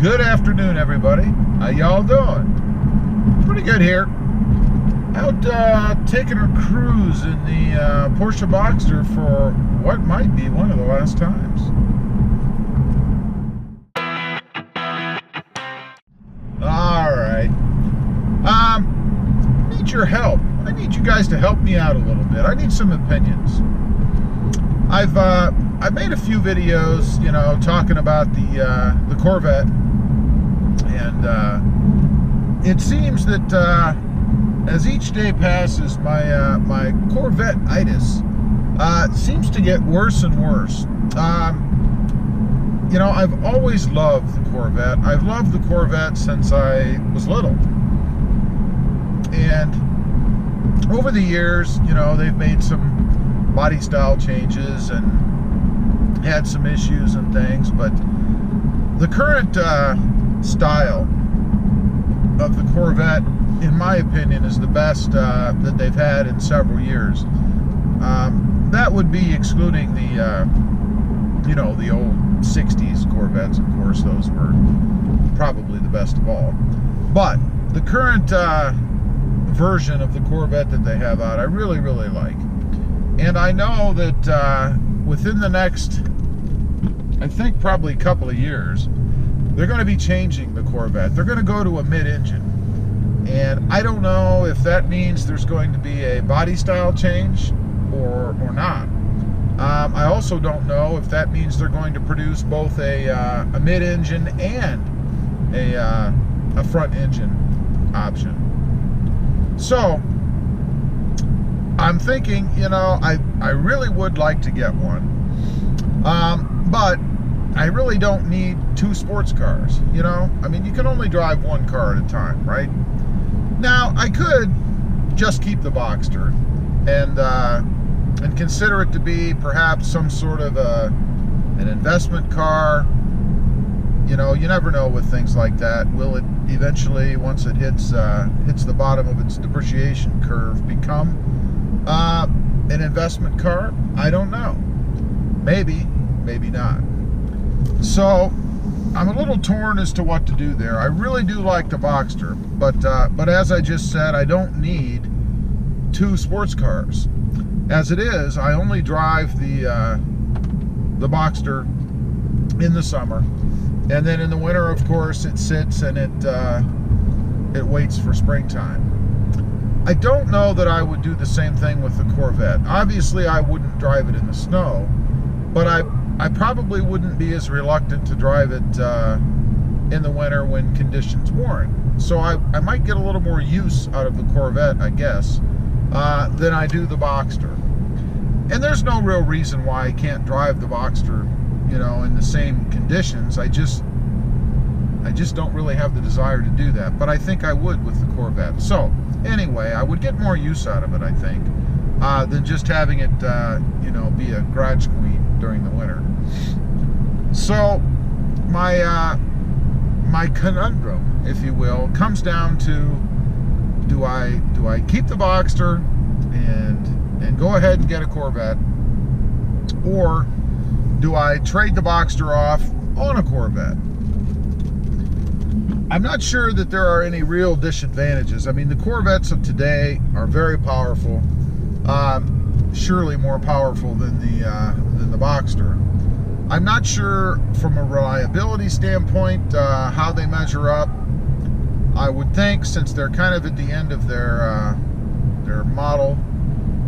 Good afternoon, everybody. How y'all doing? Pretty good here. Out taking a cruise in the Porsche Boxster for what might be one of the last times. All right. Need your help. I need you guys to help me out a little bit. I need some opinions. I've made a few videos, you know, talking about the Corvette, and it seems that as each day passes, my Corvette-itis seems to get worse and worse. You know, I've always loved the Corvette. I've loved the Corvette since I was little, and over the years, you know, they've made some body style changes and had some issues and things, but the current style of the Corvette, in my opinion, is the best that they've had in several years. That would be excluding the you know, the old 60s Corvettes. Of course, those were probably the best of all, but the current version of the Corvette that they have out, I really like. And I know that within the next, I think probably a couple of years, they're going to be changing the Corvette. They're going to go to a mid-engine. And I don't know if that means there's going to be a body style change or not. I also don't know if that means they're going to produce both a mid-engine and a front-engine option. So I'm thinking, you know, I really would like to get one, but I really don't need two sports cars, you know? I mean, you can only drive one car at a time, right? Now, I could just keep the Boxster and consider it to be perhaps some sort of an investment car. You know, you never know with things like that. Will it eventually, once it hits the bottom of its depreciation curve, become an investment car? I don't know. Maybe not. So I'm a little torn as to what to do there. I really do like the Boxster, but as I just said, I don't need two sports cars. As it is, I only drive the Boxster in the summer, and then in the winter, of course, it sits and it waits for springtime. I don't know that I would do the same thing with the Corvette. Obviously, I wouldn't drive it in the snow, but I probably wouldn't be as reluctant to drive it in the winter when conditions warrant. So I might get a little more use out of the Corvette, I guess, than I do the Boxster. And there's no real reason why I can't drive the Boxster, you know, in the same conditions. I just don't really have the desire to do that, but I think I would with the Corvette. So anyway, I would get more use out of it, I think, than just having it, you know, be a garage queen during the winter. So my conundrum, if you will, comes down to, do I keep the Boxster and go ahead and get a Corvette, or do I trade the Boxster off on a Corvette? I'm not sure that there are any real disadvantages. I mean, the Corvettes of today are very powerful, surely more powerful than the Boxster. I'm not sure from a reliability standpoint how they measure up. I would think, since they're kind of at the end of their model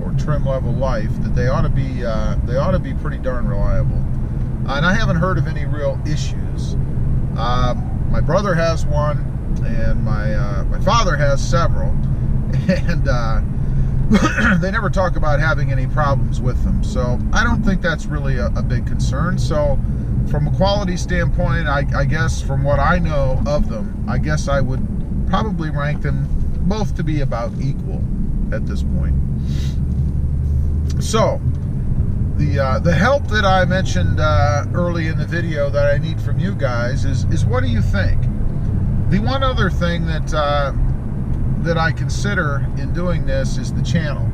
or trim level life, that they ought to be pretty darn reliable. And I haven't heard of any real issues. My brother has one, and my father has several, and they never talk about having any problems with them. So I don't think that's really a big concern. So from a quality standpoint, I guess from what I know of them, I guess I would probably rank them both to be about equal at this point. So the help that I mentioned early in the video that I need from you guys is what do you think? The one other thing that I consider in doing this is the channel.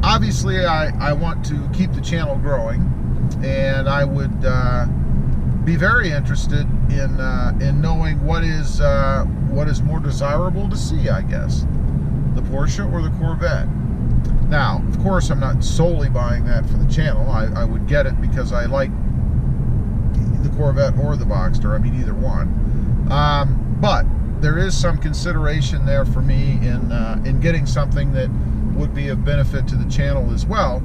Obviously, I want to keep the channel growing, and I would be very interested in knowing what is more desirable to see, I guess, the Porsche or the Corvette. Now, of course, I'm not solely buying that for the channel. I would get it because I like the Corvette or the Boxster. I mean, either one. But there is some consideration there for me in getting something that would be of benefit to the channel as well,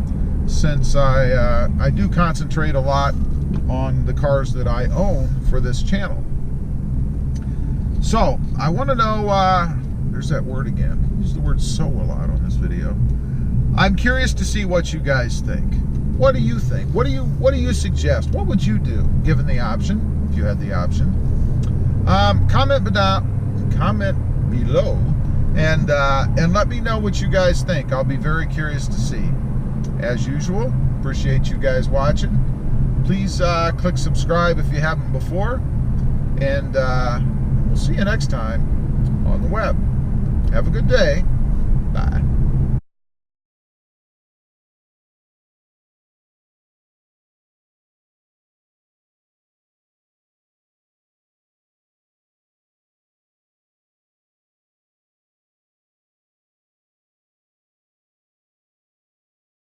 since I do concentrate a lot on the cars that I own for this channel. So I want to know, there's that word again. Use the word "so" a lot on this video. I'm curious to see what you guys think. What do you think? What do you suggest? What would you do given the option, if you had the option? Comment below and let me know what you guys think. I'll be very curious to see. As usual, appreciate you guys watching. Please click subscribe if you haven't before, and we'll see you next time on the web. Have a good day. Bye.